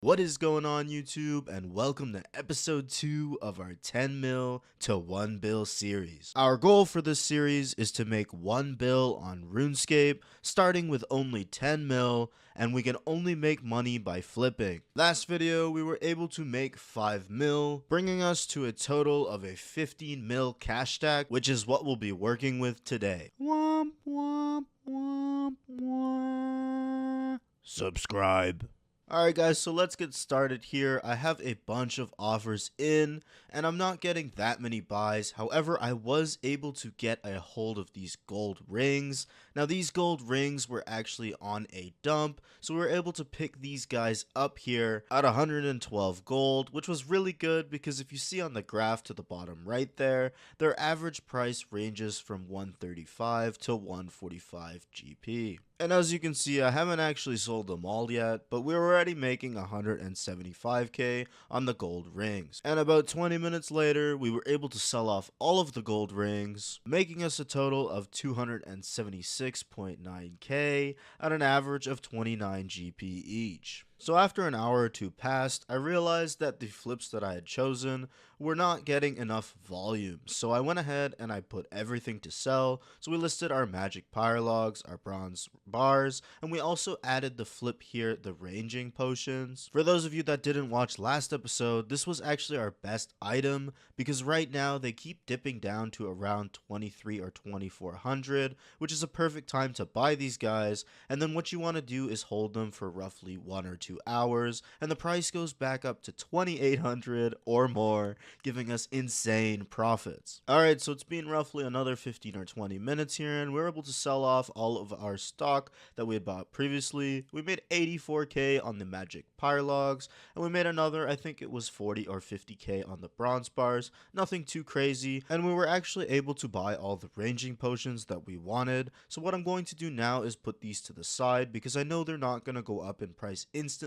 What is going on YouTube, and welcome to episode 2 of our 10 mil to 1 bill series. Our goal for this series is to make 1 bill on RuneScape starting with only 10 mil, and we can only make money by flipping. Last video we were able to make 5 mil, bringing us to a total of a 15 mil cash stack, which is what we'll be working with today. Womp womp womp womp. Subscribe. Alright guys, so let's get started here. I have a bunch of offers in, and I'm not getting that many buys. However, I was able to get a hold of these gold rings. Now these gold rings were actually on a dump, so we were able to pick these guys up here at 112 gold, which was really good because if you see on the graph to the bottom right there, their average price ranges from 135 to 145 GP. And as you can see, I haven't actually sold them all yet, but we're already making 175k on the gold rings. And about 20 minutes later, we were able to sell off all of the gold rings, making us a total of 276.9k at an average of 29 GP each. So after an hour or two passed, I realized that the flips that I had chosen were not getting enough volume. So I went ahead and I put everything to sell. So we listed our magic pyralogs, our bronze bars, and we also added the flip here, the ranging potions. For those of you that didn't watch last episode, this was actually our best item because right now they keep dipping down to around 23 or 2400, which is a perfect time to buy these guys. And then what you want to do is hold them for roughly 1 or 2 hours, and the price goes back up to 2800 or more, giving us insane profits. Alright, so it's been roughly another 15 or 20 minutes here, and we're able to sell off all of our stock that we had bought previously. We made 84k on the magic pyralogs, and we made another, I think it was 40 or 50k on the bronze bars. Nothing too crazy, and we were actually able to buy all the ranging potions that we wanted. So what I'm going to do now is put these to the side because I know they're not going to go up in price instantly,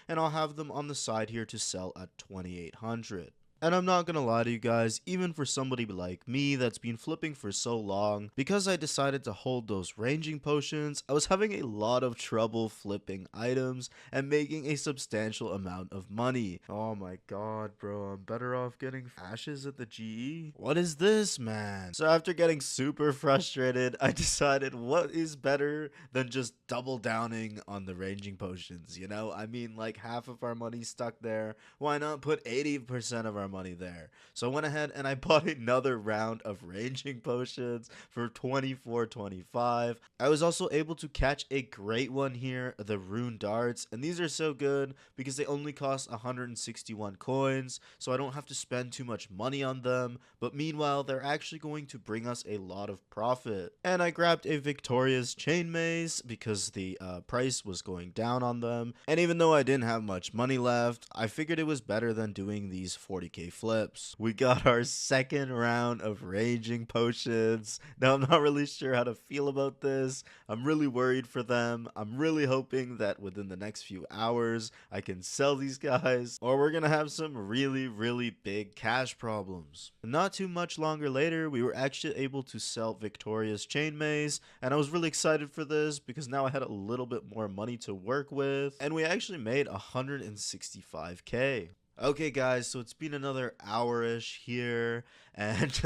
and I'll have them on the side here to sell at 2800. And I'm not gonna lie to you guys, even for somebody like me that's been flipping for so long, because I decided to hold those ranging potions, I was having a lot of trouble flipping items and making a substantial amount of money. Oh my god, bro, I'm better off getting ashes at the GE? What is this, man? So after getting super frustrated, I decided what is better than just double downing on the ranging potions, you know? I mean, like half of our money stuck there. Why not put 80% of our money there? So I went ahead and I bought another round of ranging potions for 24.25. I was also able to catch a great one here, the rune darts, and these are so good because they only cost 161 coins, so I don't have to spend too much money on them, but meanwhile they're actually going to bring us a lot of profit. And I grabbed a Victoria's chain maze because the price was going down on them, and even though I didn't have much money left, I figured it was better than doing these 40k flips. We got our second round of ranging potions. Now I'm not really sure how to feel about this. I'm really worried for them. I'm really hoping that within the next few hours I can sell these guys, or we're gonna have some really big cash problems. Not too much longer later, we were actually able to sell Victoria's chain maze, and I was really excited for this because now I had a little bit more money to work with, and we actually made 165k. Okay guys, so it's been another hour-ish here, and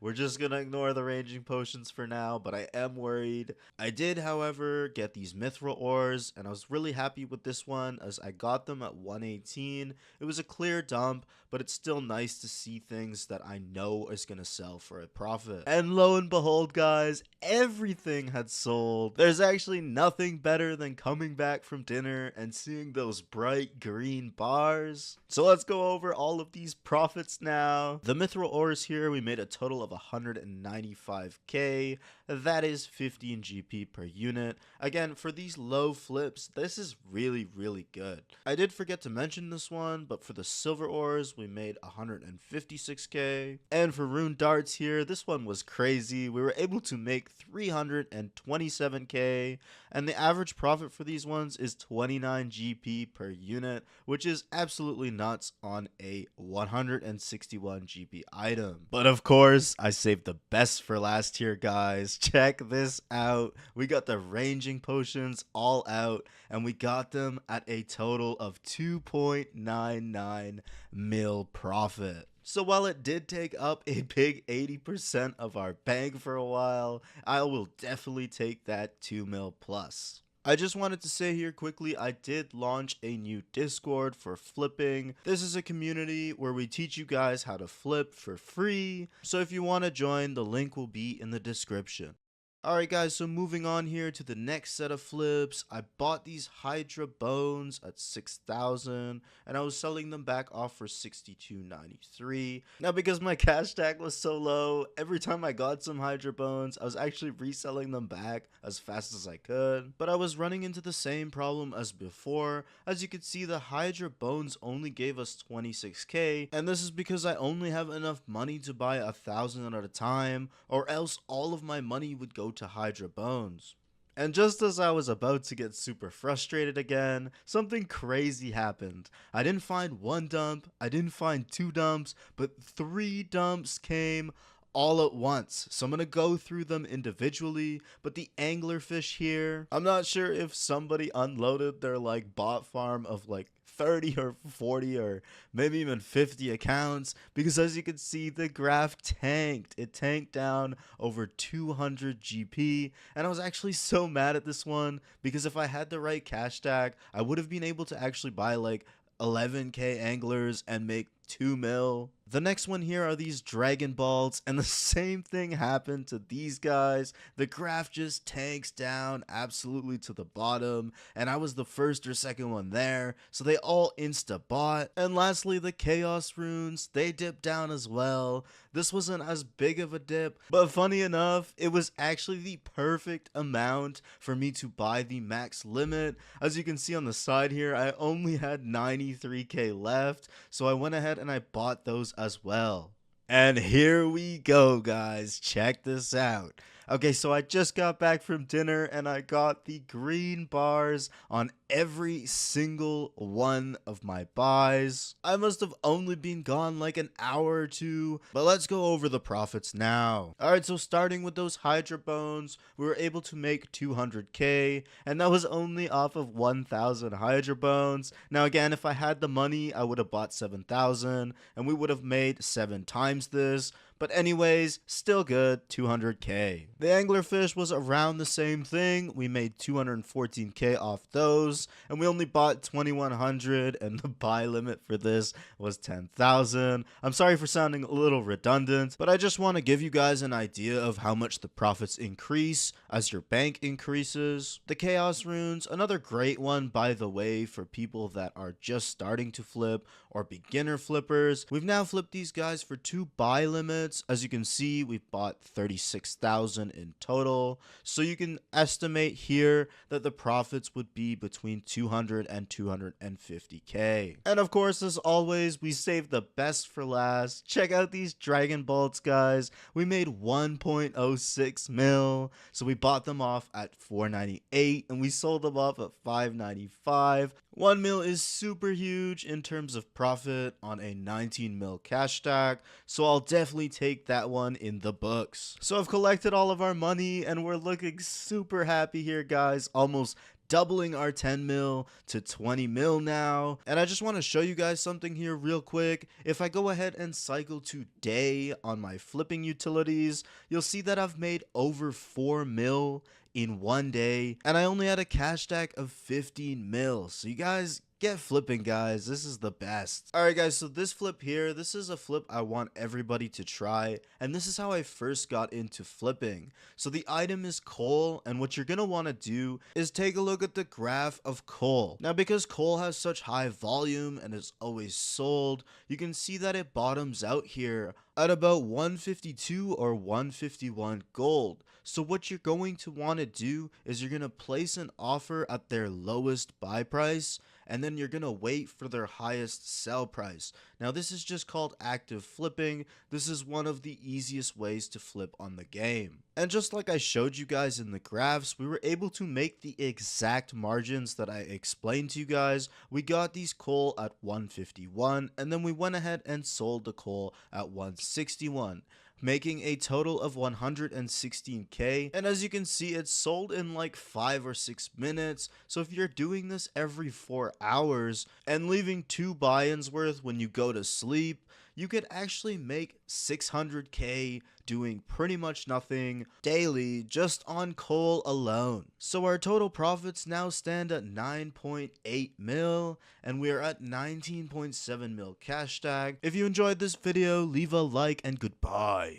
we're just gonna ignore the ranging potions for now, but I am worried. I did, however, get these mithril ores, and I was really happy with this one as I got them at 118. It was a clear dump, but it's still nice to see things that I know is gonna sell for a profit. And lo and behold, guys, everything had sold. There's actually nothing better than coming back from dinner and seeing those bright green bars. So let's go over all of these profits now. The mithril ores here, we made a total of 195k. That is 15 GP per unit. Again, for these low flips, this is really good. I did forget to mention this one, but for the silver ores, we made 156k. And for rune darts here, this one was crazy. We were able to make 327k, and the average profit for these ones is 29 GP per unit, which is absolutely nuts on a 161 GP item. But of course, I saved the best for last here, guys. Check this out. We got the ranging potions all out, and we got them at a total of 2.99 mil profit. So while it did take up a big 80% of our bank for a while, I will definitely take that 2 mil plus. I just wanted to say here quickly, I did launch a new Discord for flipping. This is a community where we teach you guys how to flip for free. So if you want to join, the link will be in the description. Alright guys, so moving on here to the next set of flips. I bought these Hydra bones at 6,000 and I was selling them back off for 62.93. Now because my cash tag was so low, every time I got some Hydra bones, I was actually reselling them back as fast as I could. But I was running into the same problem as before. As you can see, the Hydra bones only gave us 26k, and this is because I only have enough money to buy 1,000 at a time, or else all of my money would go to Hydra bones. And just as I was about to get super frustrated again, something crazy happened. I didn't find one dump, I didn't find two dumps, but 3 dumps came all at once. So I'm gonna go through them individually, but the anglerfish here, I'm not sure if somebody unloaded their like bot farm of like 30 or 40 or maybe even 50 accounts, because as you can see, the graph tanked. It tanked down over 200 GP, and I was actually so mad at this one because if I had the right cash tag, I would have been able to actually buy like 11k anglers and make 2 mil. The next one here are these Dragon Balls, and the same thing happened to these guys. The graph just tanks down absolutely to the bottom, and I was the first or second one there, so they all insta-bought. And lastly, the Chaos Runes, they dipped down as well. This wasn't as big of a dip, but funny enough, it was actually the perfect amount for me to buy the max limit. As you can see on the side here, I only had 93k left, so I went ahead and I bought those as well. And here we go, guys. Check this out. Okay, so I just got back from dinner and I got the green bars on every single one of my buys. I must have only been gone like an hour or two, but let's go over the profits now. Alright, so starting with those Hydra bones, we were able to make 200k, and that was only off of 1,000 Hydra bones. Now again, if I had the money, I would have bought 7,000, and we would have made 7 times this. But anyways, still good, 200k. The anglerfish was around the same thing. We made 214k off those, and we only bought 2,100, and the buy limit for this was 10,000. I'm sorry for sounding a little redundant, but I just want to give you guys an idea of how much the profits increase as your bank increases. The Chaos Runes, another great one by the way for people that are just starting to flip or beginner flippers. We've now flipped these guys for 2 buy limits. As you can see, we've bought 36,000 in total, so you can estimate here that the profits would be between 200 and 250k. And of course, as always, we saved the best for last. Check out these Dragon Balls, guys. We made 1.06 mil, so we bought them off at 498 and we sold them off at 595. 1 mil is super huge in terms of profit on a 19 mil cash stack, so I'll definitely take that one in the books. So I've collected all of our money and we're looking super happy here, guys, almost doubling our 10 mil to 20 mil now. And I just want to show you guys something here real quick. If I go ahead and cycle today on my flipping utilities, you'll see that I've made over 4 mil in one day, and I only had a cash stack of 15 mil. So you guys get flipping, guys. This is the best. Alright guys, so this flip here, this is a flip I want everybody to try, and this is how I first got into flipping. So the item is coal, and what you're gonna want to do is take a look at the graph of coal. Now because coal has such high volume and is always sold, you can see that it bottoms out here at about 152 or 151 gold. So what you're going to want to do is you're going to place an offer at their lowest buy price, and then you're gonna wait for their highest sell price. Now this is just called active flipping. This is one of the easiest ways to flip on the game. And just like I showed you guys in the graphs, we were able to make the exact margins that I explained to you guys. We got these coal at 151, and then we went ahead and sold the coal at 161, making a total of 116k. And as you can see, it's sold in like 5 or 6 minutes. So if you're doing this every 4 hours and leaving 2 buy-ins worth when you go to sleep, you could actually make 600k doing pretty much nothing daily just on coal alone. So our total profits now stand at 9.8 mil, and we are at 19.7 mil cash tag. If you enjoyed this video, leave a like and goodbye.